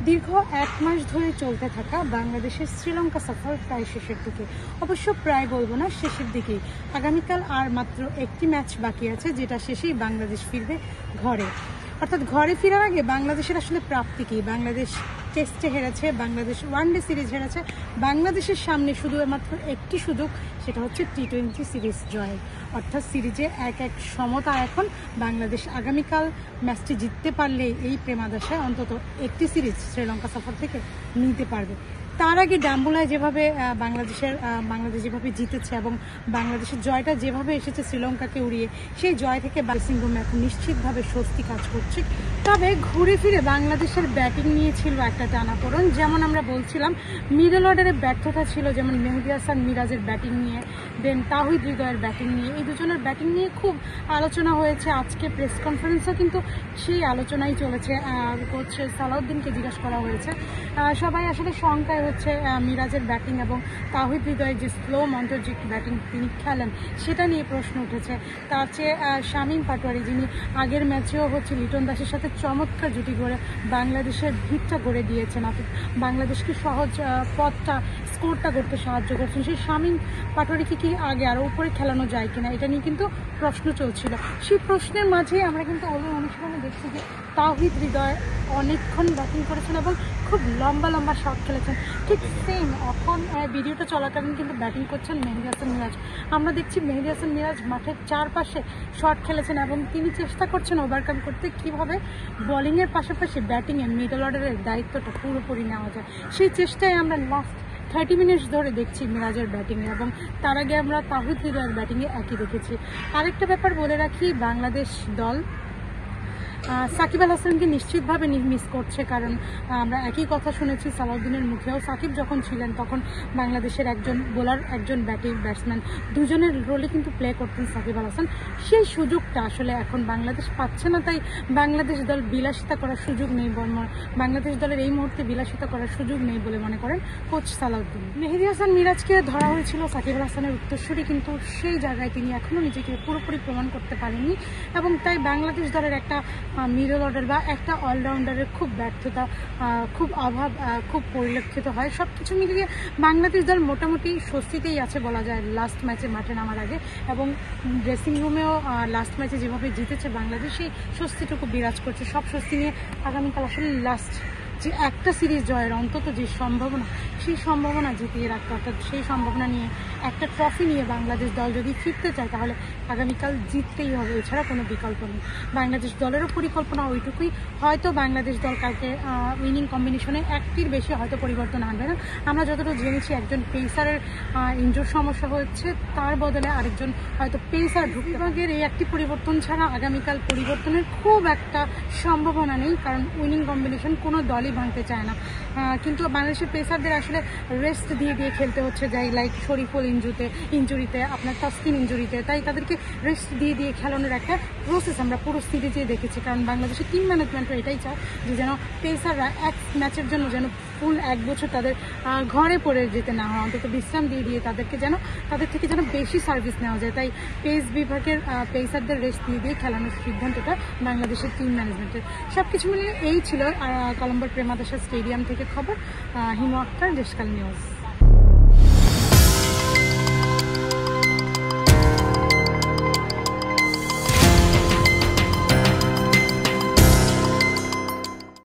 দীর্ঘ ১ মাস ধরে চলতে থাকা বাংলাদেশের শ্রীলঙ্কা সফর প্রায় শেষের দিকে, অবশ্য প্রায় বলবো না, শেষের দিকেই। আগামীকাল আর মাত্র একটি ম্যাচ বাকি আছে, যেটা শেষেই বাংলাদেশ ফিরবে ঘরে। অর্থাৎ ঘরে ফেরার আগে বাংলাদেশের আসলে প্রাপ্তি কি? বাংলাদেশ টেস্টে হেরেছে, বাংলাদেশ ওয়ানডে সিরিজ হেরেছে, বাংলাদেশের সামনে শুধুমাত্র একটি সুযোগ, সেটা হচ্ছে টি-20 সিরিজ জয়। অর্থাৎ সিরিজে ১-১ সমতা। এখন বাংলাদেশ আগামীকাল ম্যাচটি জিততে পারলে এই প্রেমাদশায় অন্তত একটি সিরিজ শ্রীলঙ্কা সফর থেকে নিতে পারবে। তার আগে ডাম্বুলায় যেভাবে বাংলাদেশ যেভাবে জিতেছে এবং বাংলাদেশের জয়টা যেভাবে এসেছে শ্রীলঙ্কাকে উড়িয়ে, সেই জয় থেকে ড্রেসিং রুমে এখন নিশ্চিতভাবে স্বস্তি কাজ করছে। তবে ঘুরে ফিরে বাংলাদেশের ব্যাটিং নিয়ে ছিল একটা টানাপোড়েন। যেমন আমরা বলছিলাম, মিডল অর্ডারে ব্যর্থতা ছিল, যেমন মেহেদী হাসান মিরাজের ব্যাটিং নিয়ে, দেন তাওহিদ হৃদয়ের ব্যাটিং নিয়ে। এই দুজনের ব্যাটিং নিয়ে খুব আলোচনা হয়েছে। আজকে প্রেস কনফারেন্সও কিন্তু সেই আলোচনাই চলেছে। কোচ সালাউদ্দিনকে জিজ্ঞাসা করা হয়েছে। সবাই আসলে শঙ্কায় হচ্ছে মিরাজের ব্যাটিং এবং তাওহিদ হৃদয়ের যে স্লো মন্ত্রজিক ব্যাটিং তিনি খেলেন, সেটা নিয়ে প্রশ্ন উঠেছে। তার চেয়ে শামীম পাটোয়ারি, যিনি আগের ম্যাচেও হচ্ছে লিটন দাসের সাথে চমৎকার জুটি গড়ে বাংলাদেশের ভিতটা গড়ে দিয়েছেন, অর্থাৎ বাংলাদেশকে সহজ স্কোরটা করতে সাহায্য করছেন, সেই শামীম পাটোয়ারিকে কি আগে আরও উপরে খেলানো যায় কিনা, এটা নিয়ে কিন্তু প্রশ্ন চলছিল। সেই প্রশ্নের মাঝে আমরা কিন্তু অনুশীলনে দেখছি যে তাওহিদ হৃদয় অনেকক্ষণ ব্যাটিং করেছেন এবং খুব লম্বা শট খেলেছেন। ঠিক সেম এখন ভিডিওটা চলাকালীন কিন্তু ব্যাটিং করছেন মেহেদী হাসান মিরাজ। আমরা দেখছি মেহেদী হাসান মিরাজ মাঠের চারপাশে শট খেলেছেন এবং তিনি চেষ্টা করছেন ওভারকাম করতে কীভাবে বোলিংয়ের পাশাপাশি ব্যাটিংয়ে মিডল অর্ডারের দায়িত্বটা পুরোপুরি নেওয়া যায়। সেই চেষ্টায় আমরা লাস্ট 30 মিনিটস ধরে দেখছি মিরাজের ব্যাটিংয়ে, এবং তার আগে আমরা তাওহিদ হৃদয়ের ব্যাটিংয়ে একই দেখেছি। আরেকটা ব্যাপার বলে রাখি, বাংলাদেশ দল সাকিব আল হাসানকে নিশ্চিতভাবে মিস করছে, কারণ আমরা একই কথা শুনেছি সালাউদ্দিনের মুখেও। সাকিব যখন ছিলেন তখন বাংলাদেশের একজন বোলার, একজন ব্যাটসম্যান, দুজনের রোলে কিন্তু প্লে করতেন সাকিব আল হাসান। সেই সুযোগটা আসলে এখন বাংলাদেশ পাচ্ছে না, তাই বাংলাদেশ দল বিলাসিতা করার সুযোগ নেই, বাংলাদেশ দলের এই মুহূর্তে বিলাসিতা করার সুযোগ নেই বলে মনে করেন কোচ সালাউদ্দিন। মেহেদী হাসান মিরাজকে ধরা হয়েছিল সাকিব আল হাসানের উত্তরসূরি, কিন্তু সেই জায়গায় তিনি এখনও নিজেকে পুরোপুরি প্রমাণ করতে পারেননি, এবং তাই বাংলাদেশ দলের একটা মিডল অর্ডার বা একটা অলরাউন্ডারের খুব ব্যর্থতা, খুব অভাব খুব পরিলক্ষিত হয়। সব কিছু মিলিয়ে বাংলাদেশ দল মোটামুটি স্বস্তিতেই আছে বলা যায় লাস্ট ম্যাচে মাঠে নামার আগে, এবং ড্রেসিং রুমেও লাস্ট ম্যাচে যেভাবে জিতেছে বাংলাদেশ, সেই স্বস্তিটুকু বিরাজ করছে। সব স্বস্তি নিয়ে আগামীকাল আসলে লাস্ট যে একটা সিরিজ জয়ের অন্তত যে সম্ভাবনা, সেই সম্ভাবনা জিতিয়ে রাখতে, অর্থাৎ সেই সম্ভাবনা নিয়ে একটা ট্রফি নিয়ে বাংলাদেশ দল যদি ফিরতে চায় তাহলে আগামীকাল জিততেই হবে, এছাড়া কোনো বিকল্প নেই। বাংলাদেশ দলেরও পরিকল্পনা ওইটুকুই। হয়তো বাংলাদেশ দল কালকে উইনিং কম্বিনেশনে একটির বেশি হয়তো পরিবর্তন আনবে না। আমরা যতটুকু জেনেছি একজন পেসারের ইনজুর সমস্যা হচ্ছে, তার বদলে আরেকজন হয়তো পেসার ঢুকতে পারে। এই একটি পরিবর্তন ছাড়া আগামীকাল পরিবর্তনের খুব একটা সম্ভাবনা নেই, কারণ উইনিং কম্বিনেশন কোনো দলই ভাঙতে চায় না। কিন্তু বাংলাদেশের পেসারদের আসলে রেস্ট দিয়ে খেলতে হচ্ছে, যাই লাইক শরীফুল ইঞ্জুরিতে, আপনার তাসকিন ইঞ্জুরিতে, তাই তাদেরকে রেস্ট দিয়ে খেলানোর একটা প্রসেস আমরা পুরো সিরিজে দেখেছি। কারণ বাংলাদেশের টিম ম্যানেজমেন্টও এটাই চায় যে যেন পেসাররা এক ম্যাচের জন্য যেন ফুল 1 বছর তাদের ঘরে পড়ে যেতে না হয়, অন্তত বিশ্রাম দিয়ে তাদের থেকে যেন বেশি সার্ভিস নেওয়া যায়। তাই পেস বিভাগের পেসারদের রেস্ট দিয়ে খেলানোর সিদ্ধান্তটা বাংলাদেশের টিম ম্যানেজমেন্টের। সব কিছু মিলিয়ে এই ছিল কলম্বোর প্রেমাদাসা স্টেডিয়াম থেকে খবর। হিমু আক্তার, দেশকাল নিউজ।